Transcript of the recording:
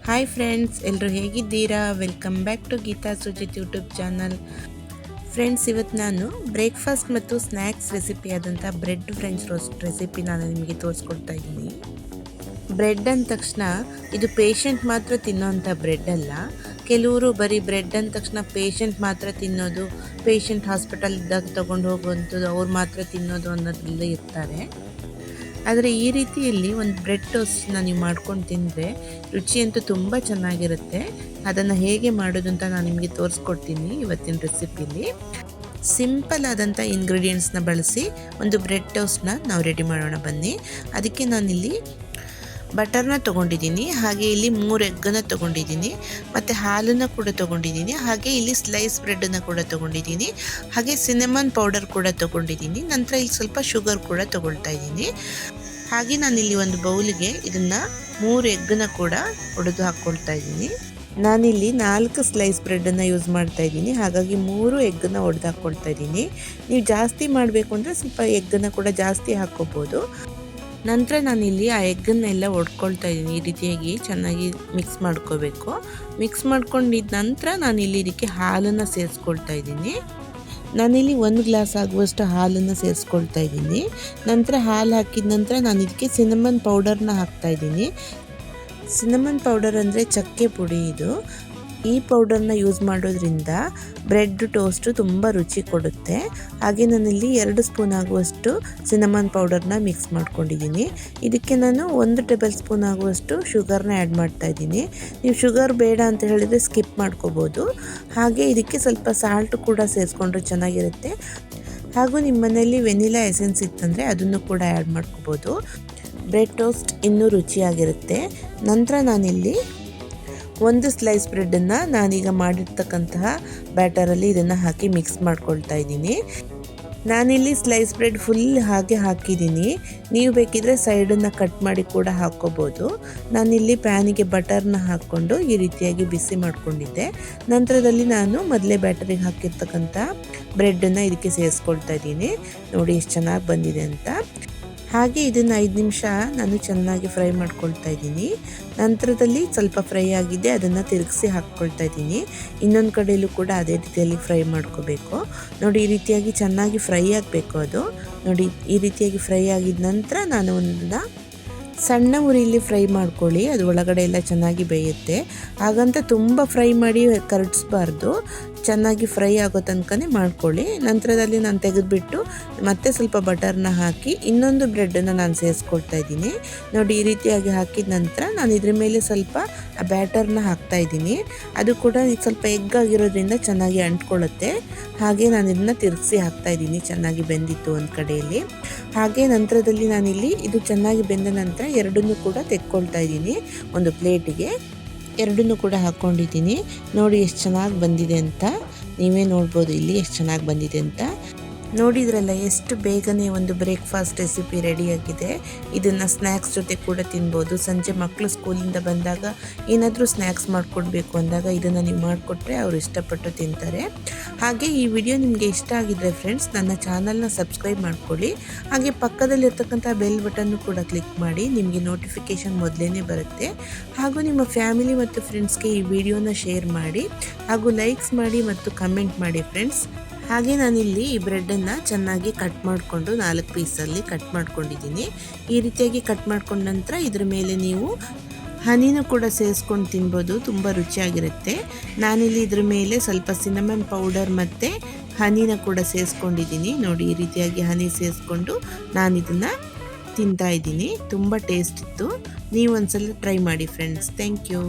Hi friends, ಎಲ್ಲರೂ ಹೇಗಿದ್ದೀರಾ? Welcome back to Geeta Sujith YouTube channel. Friends, ಇವತ್ತು ನಾನು ಬ್ರೇಕ್ಫಾಸ್ಟ್ ಮತ್ತು ಸ್ನ್ಯಾಕ್ಸ್ ರೆಸಿಪಿ ಆದಂಥ ಬ್ರೆಡ್ ಫ್ರೆಂಚ್ ರೋಸ್ಟ್ ರೆಸಿಪಿ ನಾನು ನಿಮಗೆ ತೋರಿಸ್ಕೊಡ್ತಾ ಇದ್ದೀನಿ. ಬ್ರೆಡ್ ಅಂದ ತಕ್ಷಣ ಇದು ಪೇಷಂಟ್ ಮಾತ್ರ ತಿನ್ನೋವಂಥ ಬ್ರೆಡ್ ಅಲ್ಲ. ಕೆಲವರು ಬರೀ ಬ್ರೆಡ್ ಅಂದ ತಕ್ಷಣ ಪೇಷಂಟ್ ಮಾತ್ರ ತಿನ್ನೋದು, ಪೇಷಂಟ್ ಹಾಸ್ಪಿಟಲ್ ಇದ್ದಾಗ ತೊಗೊಂಡು ಹೋಗುವಂಥದ್ದು, ಅವ್ರು ಮಾತ್ರ ತಿನ್ನೋದು ಅನ್ನೋದ್ರಲ್ಲ ಇರ್ತಾರೆ. ಆದರೆ ಈ ರೀತಿಯಲ್ಲಿ ಒಂದು ಬ್ರೆಡ್ ಟೋಸ್ಟ್ನ ನೀವು ಮಾಡ್ಕೊಂಡು ತಿಂದರೆ ರುಚಿಯಂತೂ ತುಂಬ ಚೆನ್ನಾಗಿರುತ್ತೆ. ಅದನ್ನು ಹೇಗೆ ಮಾಡೋದು ಅಂತ ನಾನು ನಿಮಗೆ ತೋರಿಸ್ಕೊಡ್ತೀನಿ ಇವತ್ತಿನ ರೆಸಿಪಿಲಿ. ಸಿಂಪಲ್ ಆದಂಥ ಇಂಗ್ರೀಡಿಯೆಂಟ್ಸ್ನ ಬಳಸಿ ಒಂದು ಬ್ರೆಡ್ ಟೋಸ್ಟ್ನ ನಾವು ರೆಡಿ ಮಾಡೋಣ ಬನ್ನಿ. ಅದಕ್ಕೆ ನಾನಿಲ್ಲಿ ಬಟರ್ನ ತೊಗೊಂಡಿದ್ದೀನಿ, ಹಾಗೆ ಇಲ್ಲಿ 3 ಎಗ್ಗನ್ನು ತೊಗೊಂಡಿದ್ದೀನಿ, ಮತ್ತು ಹಾಲನ್ನು ಕೂಡ ತೊಗೊಂಡಿದ್ದೀನಿ, ಹಾಗೆ ಇಲ್ಲಿ ಸ್ಲೈಸ್ ಬ್ರೆಡನ್ನು ಕೂಡ ತೊಗೊಂಡಿದ್ದೀನಿ, ಹಾಗೆ ಸಿನೆಮನ್ ಪೌಡರ್ ಕೂಡ ತೊಗೊಂಡಿದ್ದೀನಿ. ನಂತರ ಇಲ್ಲಿ ಸ್ವಲ್ಪ ಶುಗರ್ ಕೂಡ ತೊಗೊಳ್ತಾ ಇದ್ದೀನಿ. ಹಾಗೆ ನಾನಿಲ್ಲಿ ಒಂದು ಬೌಲಿಗೆ ಇದನ್ನು 3 ಎಗ್ಗನ್ನು ಕೂಡ ಒಡೆದು ಹಾಕ್ಕೊಳ್ತಾ ಇದ್ದೀನಿ. ನಾನಿಲ್ಲಿ 4 ಸ್ಲೈಸ್ ಬ್ರೆಡನ್ನು ಯೂಸ್ ಮಾಡ್ತಾ ಇದ್ದೀನಿ, ಹಾಗಾಗಿ 3 ಎಗ್ಗನ್ನು ಒಡೆದು ಹಾಕ್ಕೊಳ್ತಾ ಇದ್ದೀನಿ. ನೀವು ಜಾಸ್ತಿ ಮಾಡಬೇಕು ಅಂದರೆ ಸ್ವಲ್ಪ ಎಗ್ಗನ್ನು ಕೂಡ ಜಾಸ್ತಿ ಹಾಕ್ಕೋಬೋದು. ನಂತರ ನಾನಿಲ್ಲಿ ಆ ಎಗ್ಗನ್ನೆಲ್ಲ ಒಡ್ಕೊಳ್ತಾ ಇದ್ದೀನಿ. ಈ ರೀತಿಯಾಗಿ ಚೆನ್ನಾಗಿ ಮಿಕ್ಸ್ ಮಾಡ್ಕೋಬೇಕು. ಮಿಕ್ಸ್ ಮಾಡ್ಕೊಂಡಿದ್ದ ನಂತರ ನಾನಿಲ್ಲಿ ಇದಕ್ಕೆ ಹಾಲನ್ನು ಸೇರಿಸ್ಕೊಳ್ತಾ ಇದ್ದೀನಿ. ನಾನಿಲ್ಲಿ 1 ಗ್ಲಾಸ್ ಆಗುವಷ್ಟು ಹಾಲನ್ನು ಸೇರಿಸ್ಕೊಳ್ತಾ ಇದ್ದೀನಿ. ನಂತರ ಹಾಲು ಹಾಕಿದ ನಂತರ ನಾನು ಇದಕ್ಕೆ ಸಿನಮನ್ ಪೌಡರ್ನ ಹಾಕ್ತಾ ಇದ್ದೀನಿ. ಸಿನಮನ್ ಪೌಡರ್ ಅಂದರೆ ಚಕ್ಕೆ ಪುಡಿ. ಇದು ಈ ಪೌಡರ್ನ ಯೂಸ್ ಮಾಡೋದ್ರಿಂದ ಬ್ರೆಡ್ ಟೋಸ್ಟು ತುಂಬ ರುಚಿ ಕೊಡುತ್ತೆ. ಹಾಗೆ ನಾನಿಲ್ಲಿ 2 ಸ್ಪೂನ್ ಆಗುವಷ್ಟು ಸಿನಮನ್ ಪೌಡರ್ನ ಮಿಕ್ಸ್ ಮಾಡ್ಕೊಂಡಿದ್ದೀನಿ. ಇದಕ್ಕೆ ನಾನು 1 ಟೇಬಲ್ ಸ್ಪೂನ್ ಆಗುವಷ್ಟು ಶುಗರ್ನ ಆ್ಯಡ್ ಮಾಡ್ತಾ ಇದ್ದೀನಿ. ನೀವು ಶುಗರ್ ಬೇಡ ಅಂತ ಹೇಳಿದರೆ ಸ್ಕಿಪ್ ಮಾಡ್ಕೋಬೋದು. ಹಾಗೆ ಇದಕ್ಕೆ ಸ್ವಲ್ಪ ಸಾಲ್ಟ್ ಕೂಡ ಸೇರಿಸ್ಕೊಂಡ್ರೆ ಚೆನ್ನಾಗಿರುತ್ತೆ. ಹಾಗೂ ನಿಮ್ಮ ಮನೆಯಲ್ಲಿ ವೆನಿಲಾ ಎಸೆನ್ಸ್ ಇತ್ತಂದರೆ ಅದನ್ನು ಕೂಡ ಆ್ಯಡ್ ಮಾಡ್ಕೋಬೋದು. ಬ್ರೆಡ್ ಟೋಸ್ಟ್ ಇನ್ನೂ ರುಚಿಯಾಗಿರುತ್ತೆ. ನಂತರ ನಾನಿಲ್ಲಿ 1 ಸ್ಲೈಸ್ ಬ್ರೆಡನ್ನು ನಾನೀಗ ಮಾಡಿರ್ತಕ್ಕಂತಹ ಬ್ಯಾಟರಲ್ಲಿ ಇದನ್ನು ಹಾಕಿ ಮಿಕ್ಸ್ ಮಾಡ್ಕೊಳ್ತಾ ಇದ್ದೀನಿ. ನಾನಿಲ್ಲಿ ಸ್ಲೈಸ್ ಬ್ರೆಡ್ ಫುಲ್ ಹಾಗೆ ಹಾಕಿದ್ದೀನಿ. ನೀವು ಬೇಕಿದ್ರೆ ಸೈಡನ್ನು ಕಟ್ ಮಾಡಿ ಕೂಡ ಹಾಕ್ಕೋಬೋದು. ನಾನಿಲ್ಲಿ ಪ್ಯಾನಿಗೆ ಬಟರ್ನ ಹಾಕ್ಕೊಂಡು ಈ ರೀತಿಯಾಗಿ ಬಿಸಿ ಮಾಡ್ಕೊಂಡಿದ್ದೆ. ನಂತರದಲ್ಲಿ ನಾನು ಮೊದಲೇ ಬ್ಯಾಟರಿಗೆ ಹಾಕಿರ್ತಕ್ಕಂಥ ಬ್ರೆಡನ್ನು ಇದಕ್ಕೆ ಸೇರಿಸ್ಕೊಳ್ತಾ ಇದ್ದೀನಿ. ನೋಡಿ ಎಷ್ಟು ಚೆನ್ನಾಗಿ ಬಂದಿದೆ ಅಂತ. ಹಾಗೆ ಇದನ್ನು 5 ನಿಮಿಷ ನಾನು ಚೆನ್ನಾಗಿ ಫ್ರೈ ಮಾಡ್ಕೊಳ್ತಾ ಇದ್ದೀನಿ. ನಂತರದಲ್ಲಿ ಸ್ವಲ್ಪ ಫ್ರೈ ಆಗಿದೆ, ಅದನ್ನು ತಿರುಗಿಸಿ ಹಾಕ್ಕೊಳ್ತಾ ಇದ್ದೀನಿ. ಇನ್ನೊಂದು ಕಡೆಯಲ್ಲೂ ಕೂಡ ಅದೇ ರೀತಿಯಲ್ಲಿ ಫ್ರೈ ಮಾಡ್ಕೋಬೇಕು. ನೋಡಿ ಈ ರೀತಿಯಾಗಿ ಚೆನ್ನಾಗಿ ಫ್ರೈ ಆಗಬೇಕು ಅದು. ನೋಡಿ ಈ ರೀತಿಯಾಗಿ ಫ್ರೈ ಆಗಿದ ನಂತರ ನಾನು ಒಂದು ಸಣ್ಣ ಉರಿಯಲ್ಲಿ ಫ್ರೈ ಮಾಡ್ಕೊಳ್ಳಿ, ಅದು ಒಳಗಡೆ ಎಲ್ಲ ಚೆನ್ನಾಗಿ ಬೇಯುತ್ತೆ. ಹಾಗಂತ ತುಂಬ ಫ್ರೈ ಮಾಡಿ ಕರಡಿಸ್ಬಾರ್ದು, ಚೆನ್ನಾಗಿ ಫ್ರೈ ಆಗೋ ತನಕನೇ ಮಾಡ್ಕೊಳ್ಳಿ. ನಂತರದಲ್ಲಿ ನಾನು ತೆಗೆದುಬಿಟ್ಟು ಮತ್ತೆ ಸ್ವಲ್ಪ ಬಟರ್ನ ಹಾಕಿ ಇನ್ನೊಂದು ಬ್ರೆಡನ್ನು ನಾನು ಸೇರಿಸ್ಕೊಳ್ತಾ ಇದ್ದೀನಿ. ನೋಡಿ ಈ ರೀತಿಯಾಗಿ ಹಾಕಿದ ನಂತರ ನಾನು ಇದ್ರ ಮೇಲೆ ಸ್ವಲ್ಪ ಬ್ಯಾಟರ್ನ ಹಾಕ್ತಾ ಇದ್ದೀನಿ. ಅದು ಕೂಡ ಸ್ವಲ್ಪ ಎಗ್ ಆಗಿರೋದ್ರಿಂದ ಚೆನ್ನಾಗಿ ಅಂಟ್ಕೊಳ್ಳುತ್ತೆ. ಹಾಗೆ ನಾನು ಇದನ್ನು ತಿರುಗಿಸಿ ಹಾಕ್ತಾ ಇದ್ದೀನಿ. ಚೆನ್ನಾಗಿ ಬೆಂದಿತ್ತು ಒಂದು ಕಡೆಯಲ್ಲಿ. ಹಾಗೆ ನಂತರದಲ್ಲಿ ನಾನಿಲ್ಲಿ ಇದು ಚೆನ್ನಾಗಿ ಬೆಂದ ನಂತರ ಎರಡನ್ನೂ ಕೂಡ ತೆಕ್ಕೊಳ್ತಾ ಇದ್ದೀನಿ ಒಂದು ಪ್ಲೇಟಿಗೆ. ಎರಡನ್ನೂ ಕೂಡ ಹಾಕ್ಕೊಂಡಿದ್ದೀನಿ. ನೋಡಿ ಎಷ್ಟು ಚೆನ್ನಾಗಿ ಬಂದಿದೆ ಅಂತ. ನೀವೇ ನೋಡ್ಬೋದು ಇಲ್ಲಿ ಎಷ್ಟು ಚೆನ್ನಾಗಿ ಬಂದಿದೆ ಅಂತ. ನೋಡಿದ್ರಲ್ಲ ಎಷ್ಟು ಬೇಗನೆ ಒಂದು ಬ್ರೇಕ್ಫಾಸ್ಟ್ ರೆಸಿಪಿ ರೆಡಿಯಾಗಿದೆ. ಇದನ್ನು ಸ್ನ್ಯಾಕ್ಸ್ ಜೊತೆ ಕೂಡ ತಿನ್ಬೋದು. ಸಂಜೆ ಮಕ್ಕಳು ಸ್ಕೂಲಿಂದ ಬಂದಾಗ ಏನಾದರೂ ಸ್ನ್ಯಾಕ್ಸ್ ಮಾಡಿಕೊಡ್ಬೇಕು ಅಂದಾಗ ಇದನ್ನು ನೀವು ಮಾಡಿಕೊಟ್ರೆ ಅವರು ಇಷ್ಟಪಟ್ಟು ತಿಂತಾರೆ. ಹಾಗೆ ಈ ವಿಡಿಯೋ ನಿಮಗೆ ಇಷ್ಟ ಆಗಿದ್ದರೆ ಫ್ರೆಂಡ್ಸ್, ನನ್ನ ಚಾನಲ್ನ ಸಬ್ಸ್ಕ್ರೈಬ್ ಮಾಡ್ಕೊಳ್ಳಿ. ಹಾಗೆ ಪಕ್ಕದಲ್ಲಿರ್ತಕ್ಕಂಥ ಬೆಲ್ ಬಟನ್ನು ಕೂಡ ಕ್ಲಿಕ್ ಮಾಡಿ, ನಿಮಗೆ ನೋಟಿಫಿಕೇಷನ್ ಮೊದಲೇ ಬರುತ್ತೆ. ಹಾಗೂ ನಿಮ್ಮ ಫ್ಯಾಮಿಲಿ ಮತ್ತು ಫ್ರೆಂಡ್ಸ್ಗೆ ಈ ವಿಡಿಯೋನ ಶೇರ್ ಮಾಡಿ, ಹಾಗೂ ಲೈಕ್ಸ್ ಮಾಡಿ ಮತ್ತು ಕಮೆಂಟ್ ಮಾಡಿ ಫ್ರೆಂಡ್ಸ್. ಹಾಗೆ ನಾನಿಲ್ಲಿ ಈ ಬ್ರೆಡನ್ನು ಚೆನ್ನಾಗಿ ಕಟ್ ಮಾಡಿಕೊಂಡು 4 ಪೀಸಲ್ಲಿ ಕಟ್ ಮಾಡ್ಕೊಂಡಿದ್ದೀನಿ. ಈ ರೀತಿಯಾಗಿ ಕಟ್ ಮಾಡ್ಕೊಂಡ ನಂತರ ಇದ್ರ ಮೇಲೆ ನೀವು ಹನಿನೂ ಕೂಡ ಸೇರಿಸ್ಕೊಂಡು ತಿನ್ಬೋದು, ತುಂಬ ರುಚಿಯಾಗಿರುತ್ತೆ. ನಾನಿಲ್ಲಿ ಇದ್ರ ಮೇಲೆ ಸ್ವಲ್ಪ ಸಿನಮನ್ ಪೌಡರ್ ಮತ್ತು ಹನಿನ ಕೂಡ ಸೇರಿಸ್ಕೊಂಡಿದ್ದೀನಿ. ನೋಡಿ ಈ ರೀತಿಯಾಗಿ ಹನಿ ಸೇರಿಸ್ಕೊಂಡು ನಾನು ಇದನ್ನು ತಿಂತಾ ಇದ್ದೀನಿ. ತುಂಬ ಟೇಸ್ಟ್ ಇತ್ತು. ನೀವು ಒಂದ್ಸಲ ಟ್ರೈ ಮಾಡಿ ಫ್ರೆಂಡ್ಸ್. Thank you.